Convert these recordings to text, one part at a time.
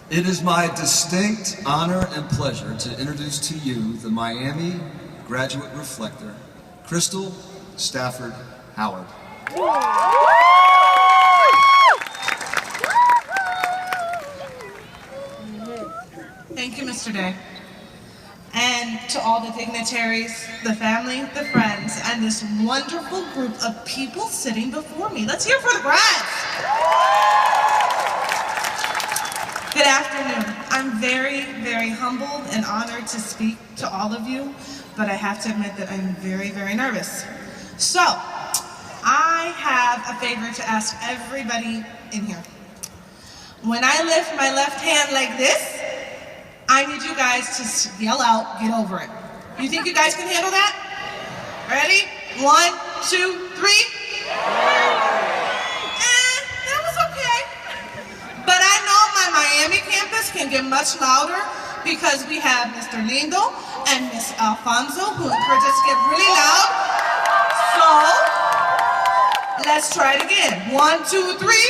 It is my distinct honor and pleasure to introduce to you the Miami graduate Reflector, Crystal Stafford Howard. Thank you, Mr. Day. And to all the dignitaries, the family, the friends, and this wonderful group of people sitting before me. Let's hear it for the grads. Good afternoon. I'm very, very humbled and honored to speak to all of you, but I have to admit that I'm very, very nervous. So, I have a favor to ask everybody in here. When I lift my left hand like this, I need you guys to yell out, "Get over it." You think you guys can handle that? Ready? 1, 2, 3. That was okay. But I know my Miami campus can get much louder because we have Mr. Lindo and Miss Alfonso who encourage us to get really loud. So, let's try it again. 1, 2, 3.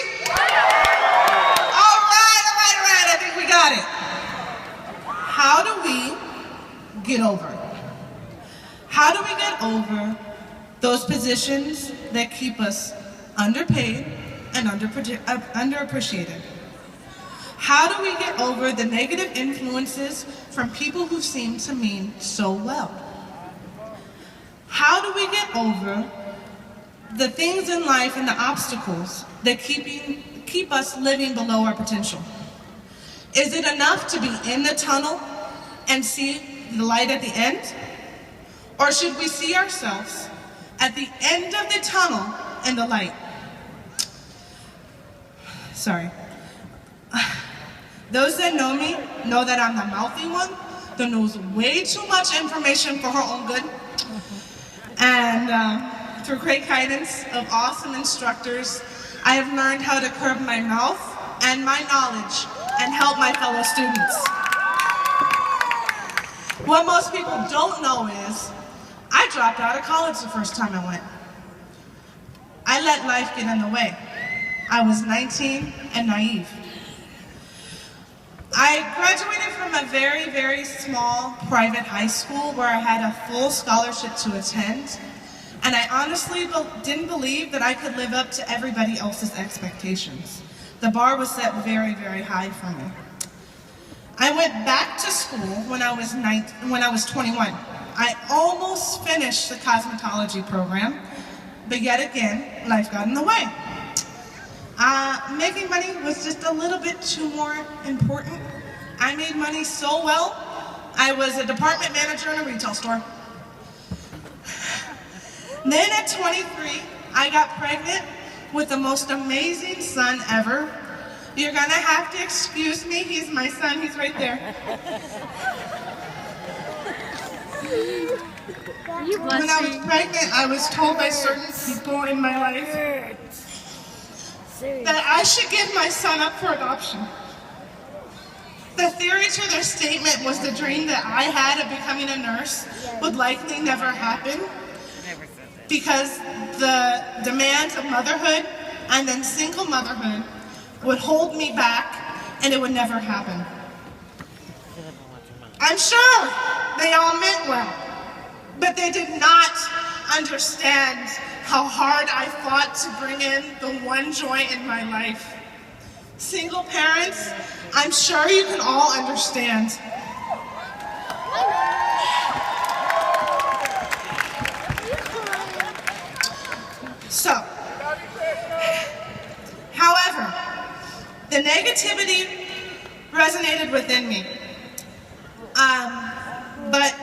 All right. I think we got it. How do we get over it? How do we get over those positions that keep us underpaid and underappreciated? How do we get over the negative influences from people who seem to mean so well? How do we get over the things in life and the obstacles that keep us living below our potential? Is it enough to be in the tunnel and see the light at the end? Or should we see ourselves at the end of the tunnel and the light? Sorry. Those that know me know that I'm the mouthy one that knows way too much information for her own good. And through great guidance of awesome instructors, I have learned how to curb my mouth and my knowledge and help my fellow students. What most people don't know is, I dropped out of college the first time I went. I let life get in the way. I was 19 and naive. I graduated from a very, very small private high school where I had a full scholarship to attend, and I honestly didn't believe that I could live up to everybody else's expectations. The bar was set very, very high for me. I went back to school when I was 21. I almost finished the cosmetology program, but yet again, life got in the way. Making money was just a little bit too more important. I made money so well, I was a department manager in a retail store. Then at 23, I got pregnant with the most amazing son ever. You're gonna have to excuse me, he's my son, he's right there. When I was pregnant, I was told by certain people in my life that I should give my son up for adoption. The theory to their statement was the dream that I had of becoming a nurse would likely never happen because the demands of motherhood and then single motherhood would hold me back and it would never happen. I'm sure they all meant well, but they did not understand how hard I fought to bring in the one joy in my life. Single parents, I'm sure you can all understand. So, however, the negativity resonated within me. But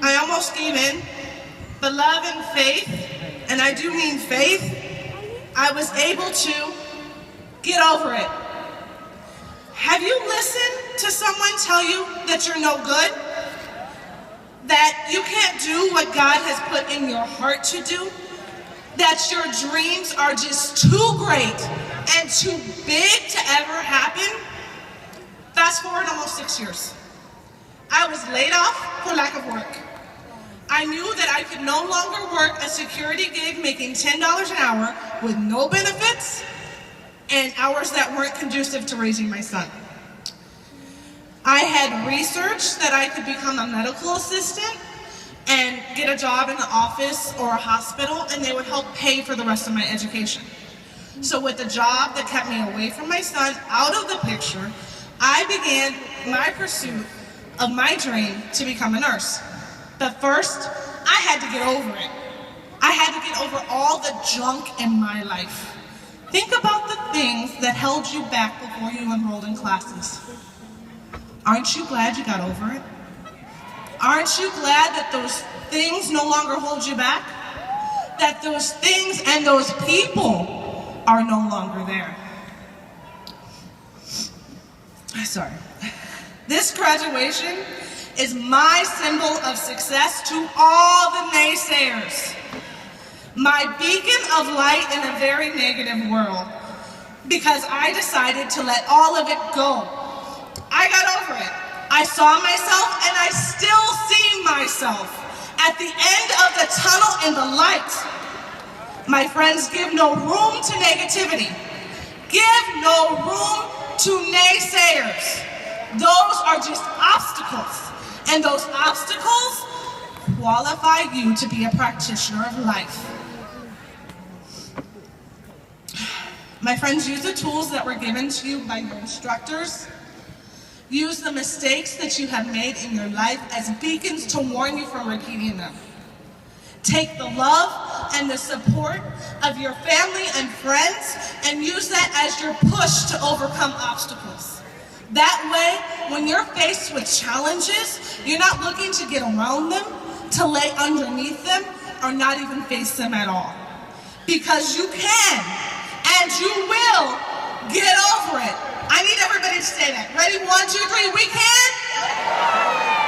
I almost gave in. But love and faith, and I do mean faith, I was able to get over it. Have you listened to someone tell you that you're no good? That you can't do what God has put in your heart to do? That your dreams are just too great and too big to ever happen? Fast forward almost 6 years. I was laid off for lack of work. I knew that I could no longer work a security gig making $10 an hour with no benefits and hours that weren't conducive to raising my son. I had researched that I could become a medical assistant and get a job in the office or a hospital, and they would help pay for the rest of my education. So with the job that kept me away from my son out of the picture, I began my pursuit of my dream to become a nurse. But first, I had to get over it. I had to get over all the junk in my life. Think about the things that held you back before you enrolled in classes. Aren't you glad you got over it? Aren't you glad that those things no longer hold you back? That those things and those people are no longer there? Sorry. This graduation is my symbol of success to all the naysayers. My beacon of light in a very negative world, because I decided to let all of it go. I got over it. I saw myself, and I still see myself at the end of the tunnel in the light. My friends, give no room to negativity. Give no room to naysayers. Those are just obstacles, and those obstacles qualify you to be a practitioner of life. My friends, use the tools that were given to you by your instructors. Use the mistakes that you have made in your life as beacons to warn you from repeating them. Take the love and the support of your family and friends and use that as your push to overcome obstacles. That way, when you're faced with challenges, you're not looking to get around them, to lay underneath them, or not even face them at all. Because you can, and you will, get over it. I need everybody to say that. Ready? 1, 2, 3. We can?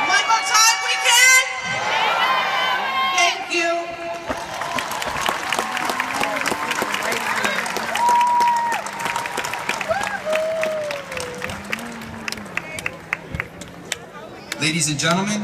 One more time. We can? Thank you. Ladies and gentlemen,